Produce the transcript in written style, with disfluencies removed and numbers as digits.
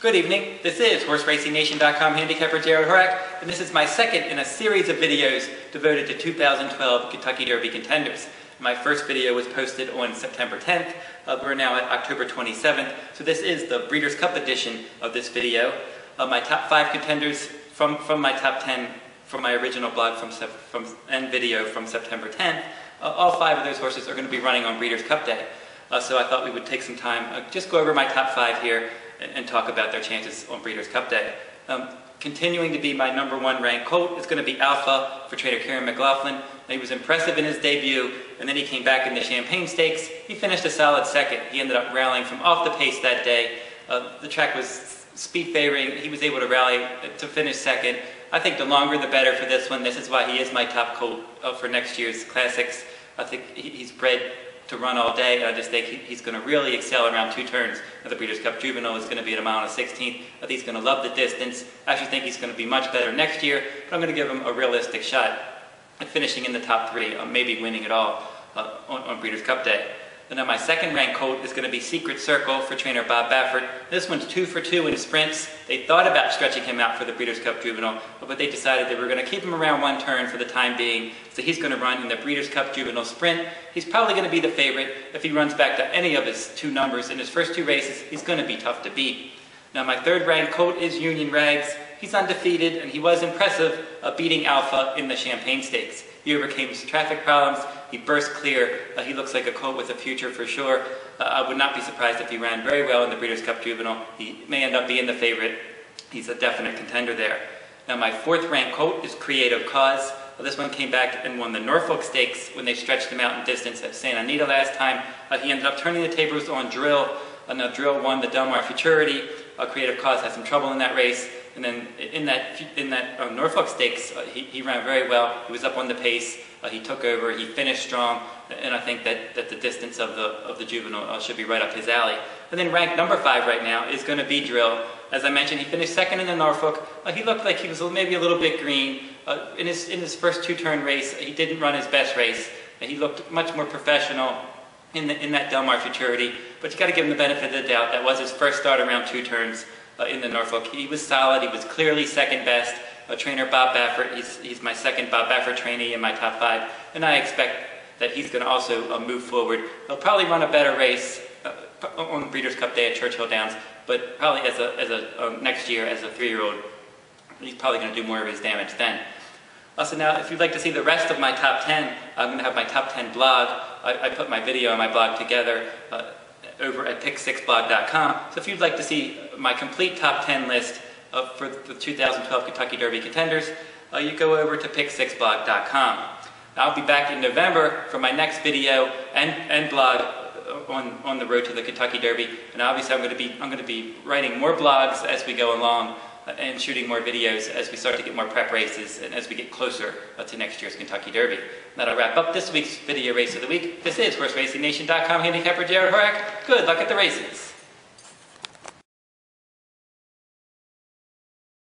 Good evening, this is HorseRacingNation.com handicapper Jared Horak, and this is my second in a series of videos devoted to 2012 Kentucky Derby Contenders. My first video was posted on September 10th, we're now at October 27th, so this is the Breeders' Cup edition of this video. My top 5 contenders from my top 10 from my original blog and video from September 10th. All 5 of those horses are going to be running on Breeders' Cup Day. So I thought we would take some time, just go over my top 5 here and talk about their chances on Breeders' Cup Day. Continuing to be my #1 ranked colt is going to be Alpha for trainer Kieran McLaughlin. He was impressive in his debut, and then he came back in the Champagne Stakes. He finished a solid second. He ended up rallying from off the pace that day. The track was speed favoring. He was able to rally to finish second. I think the longer the better for this one. This is why he is my top colt for next year's Classics. I think he's bred to run all day, and I just think he's going to really excel around 2 turns. The Breeders' Cup Juvenile is going to be at a mile and a 16th. I think he's going to love the distance. I actually think he's going to be much better next year, but I'm going to give him a realistic shot at finishing in the top 3, maybe winning it all on Breeders' Cup Day. And then my second ranked colt is going to be Secret Circle for trainer Bob Baffert. This one's 2 for 2 in sprints. They thought about stretching him out for the Breeders' Cup Juvenile, but they decided they were going to keep him around 1 turn for the time being. So he's going to run in the Breeders' Cup Juvenile Sprint. He's probably going to be the favorite. If he runs back to any of his 2 numbers in his first 2 races, he's going to be tough to beat. Now my third ranked colt is Union Rags. He's undefeated, and he was impressive beating Alpha in the Champagne Stakes. He overcame some traffic problems. He burst clear. He looks like a colt with a future for sure. I would not be surprised if he ran very well in the Breeders' Cup Juvenile. He may end up being the favorite. He's a definite contender there. Now my 4th ranked colt is Creative Cause. This one came back and won the Norfolk Stakes when they stretched him out in distance at Santa Anita last time. He ended up turning the tables on Drill. Now Drill won the Del Mar Futurity. Creative Cause had some trouble in that race. And then in that Norfolk Stakes, he ran very well. He was up on the pace. He took over. He finished strong, and I think that the distance of the juvenile should be right up his alley. And then ranked #5 right now is going to be Drill. As I mentioned, he finished second in the Norfolk. He looked like he was maybe a little bit green in his first 2-turn race. He didn't run his best race. He looked much more professional in that Del Mar Futurity. But you got to give him the benefit of the doubt. That was his first start around 2 turns. In the Norfolk. He was solid. He was clearly second best. Trainer Bob Baffert, he's my second Bob Baffert trainee in my top 5, and I expect that he's going to also move forward. He'll probably run a better race on Breeders' Cup Day at Churchill Downs, but probably as a next year as a 3-year-old, he's probably going to do more of his damage then. So now, if you'd like to see the rest of my top 10, I'm going to have my top 10 blog. I put my video and my blog together over at pick6blog.com. So if you'd like to see my complete top 10 list for the 2012 Kentucky Derby Contenders, you go over to pick6blog.com. I'll be back in November for my next video and blog on the road to the Kentucky Derby. And obviously I'm going to be writing more blogs as we go along and shooting more videos as we start to get more prep races and as we get closer to next year's Kentucky Derby. That'll wrap up this week's video race of the week. This is HorseRacingNation.com handicapper Jared Horak. Good luck at the races.